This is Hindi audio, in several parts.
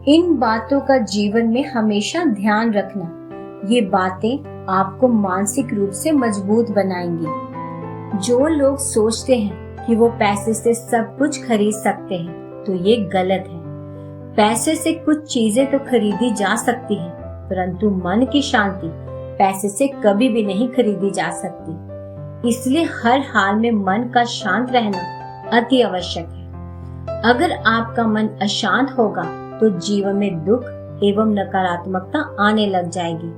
इन बातों का जीवन में हमेशा ध्यान रखना। ये बातें आपको मानसिक रूप से मजबूत बनाएंगी। जो लोग सोचते हैं कि वो पैसे से सब कुछ खरीद सकते हैं, तो ये गलत है। पैसे से कुछ चीजें तो खरीदी जा सकती हैं, परंतु मन की शांति पैसे से कभी भी नहीं खरीदी जा सकती। इसलिए हर हाल में मन का शांत रहना अति आवश्यक है। अगर आपका मन अशांत होगा तो जीवन में दुख एवं नकारात्मकता आने लग जाएगी,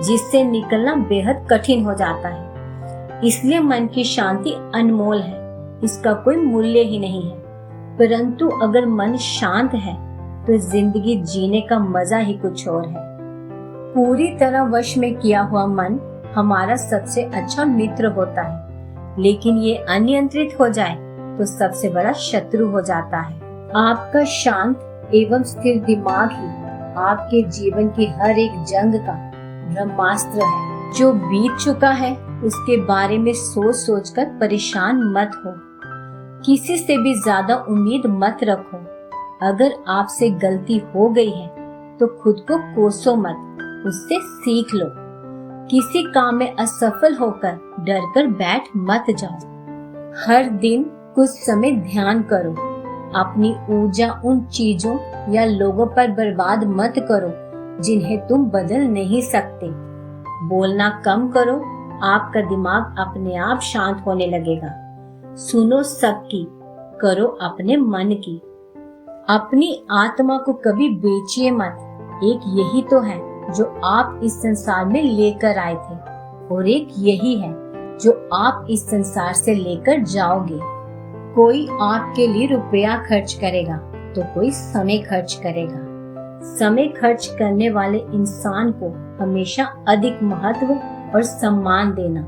जिससे निकलना बेहद कठिन हो जाता है। इसलिए मन की शांति अनमोल है, इसका कोई मूल्य ही नहीं है। परंतु अगर मन शांत है तो जिंदगी जीने का मजा ही कुछ और है। पूरी तरह वश में किया हुआ मन हमारा सबसे अच्छा मित्र होता है, लेकिन ये अनियंत्रित हो जाए तो सबसे बड़ा शत्रु हो जाता है। आपका शांत एवं स्थिर दिमाग ही आपके जीवन की हर एक जंग का ब्रह्मास्त्र है। जो बीत चुका है उसके बारे में सोच सोचकर परेशान मत हो। किसी से भी ज्यादा उम्मीद मत रखो। अगर आपसे गलती हो गई है तो खुद को कोसो मत, उससे सीख लो। किसी काम में असफल होकर डरकर बैठ मत जाओ। हर दिन कुछ समय ध्यान करो। अपनी ऊर्जा उन चीजों या लोगों पर बर्बाद मत करो जिन्हें तुम बदल नहीं सकते। बोलना कम करो, आपका दिमाग अपने आप शांत होने लगेगा। सुनो सबकी, करो अपने मन की। अपनी आत्मा को कभी बेचिए मत। एक यही तो है जो आप इस संसार में लेकर आए थे, और एक यही है जो आप इस संसार से लेकर जाओगे। कोई आपके लिए रुपया खर्च करेगा तो कोई समय खर्च करेगा। समय खर्च करने वाले इंसान को हमेशा अधिक महत्व और सम्मान देना,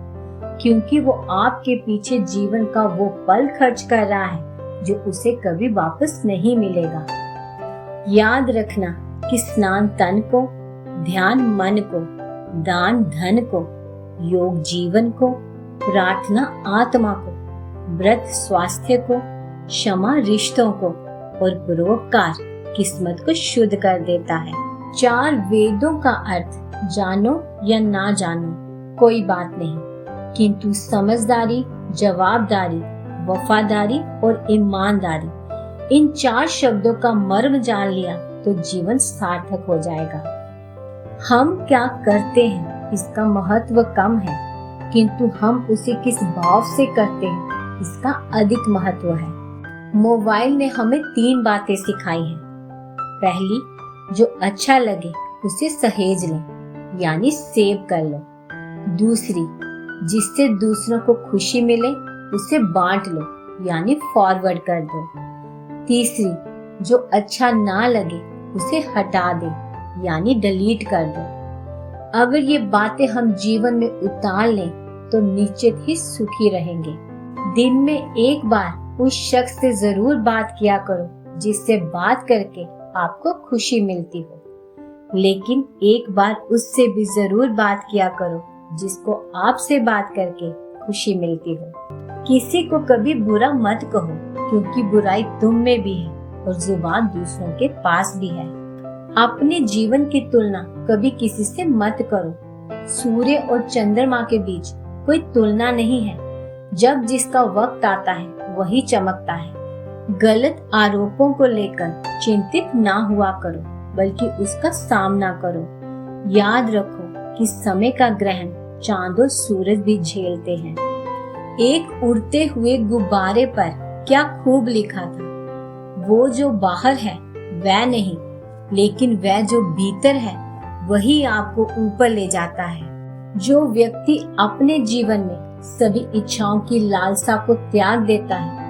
क्योंकि वो आपके पीछे जीवन का वो पल खर्च कर रहा है जो उसे कभी वापस नहीं मिलेगा। याद रखना कि स्नान तन को, ध्यान मन को, दान धन को, योग जीवन को, प्रार्थना आत्मा को, व्रत स्वास्थ्य को, क्षमा रिश्तों को और परोपकार किस्मत को शुद्ध कर देता है। 4 वेदों का अर्थ जानो या ना जानो कोई बात नहीं, किंतु समझदारी, जवाबदारी, वफादारी और ईमानदारी, इन 4 शब्दों का मर्म जान लिया तो जीवन सार्थक हो जाएगा। हम क्या करते हैं इसका महत्व कम है, किंतु हम उसे किस भाव से करते हैं इसका अधिक महत्व है। मोबाइल ने हमें 3 बातें सिखाई हैं। पहली, जो अच्छा लगे उसे सहेज लें, यानी सेव कर लो। दूसरी, जिससे दूसरों को खुशी मिले उसे बांट लो, यानी फॉरवर्ड कर दो। तीसरी, जो अच्छा ना लगे उसे हटा दे, यानी डिलीट कर दो। अगर ये बातें हम जीवन में उतार लें तो निश्चित ही सुखी रहेंगे। दिन में एक बार उस शख्स से जरूर बात किया करो जिससे बात करके आपको खुशी मिलती हो, लेकिन एक बार उससे भी जरूर बात किया करो जिसको आपसे बात करके खुशी मिलती हो। किसी को कभी बुरा मत कहो, क्योंकि बुराई तुम में भी है और जुबान दूसरों के पास भी है। अपने जीवन की तुलना कभी किसी से मत करो। सूर्य और चंद्रमा के बीच कोई तुलना नहीं है। जब जिसका वक्त आता है वही चमकता है। गलत आरोपों को लेकर चिंतित ना हुआ करो, बल्कि उसका सामना करो। याद रखो कि समय का ग्रहण चांद और सूरज भी झेलते हैं। एक उड़ते हुए गुब्बारे पर क्या खूब लिखा था, वो जो बाहर है वह नहीं, लेकिन वह जो भीतर है वही आपको ऊपर ले जाता है। जो व्यक्ति अपने जीवन में सभी इच्छाओं की लालसा को त्याग देता है,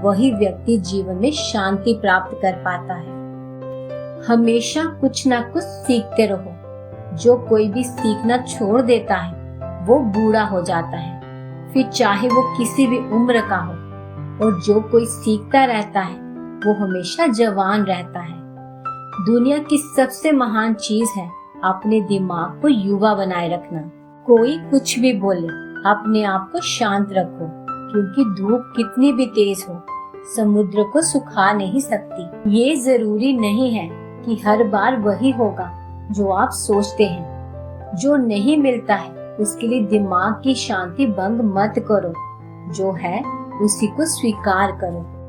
वही व्यक्ति जीवन में शांति प्राप्त कर पाता है। हमेशा कुछ ना कुछ सीखते रहो। जो कोई भी सीखना छोड़ देता है वो बूढ़ा हो जाता है, फिर चाहे वो किसी भी उम्र का हो, और जो कोई सीखता रहता है वो हमेशा जवान रहता है। दुनिया की सबसे महान चीज है अपने दिमाग को युवा बनाए रखना। कोई कुछ भी बोले, अपने आप को शांत रखो, क्योंकि धूप कितनी भी तेज हो समुद्र को सुखा नहीं सकती। ये जरूरी नहीं है कि हर बार वही होगा जो आप सोचते हैं। जो नहीं मिलता है उसके लिए दिमाग की शांति भंग मत करो, जो है उसी को स्वीकार करो।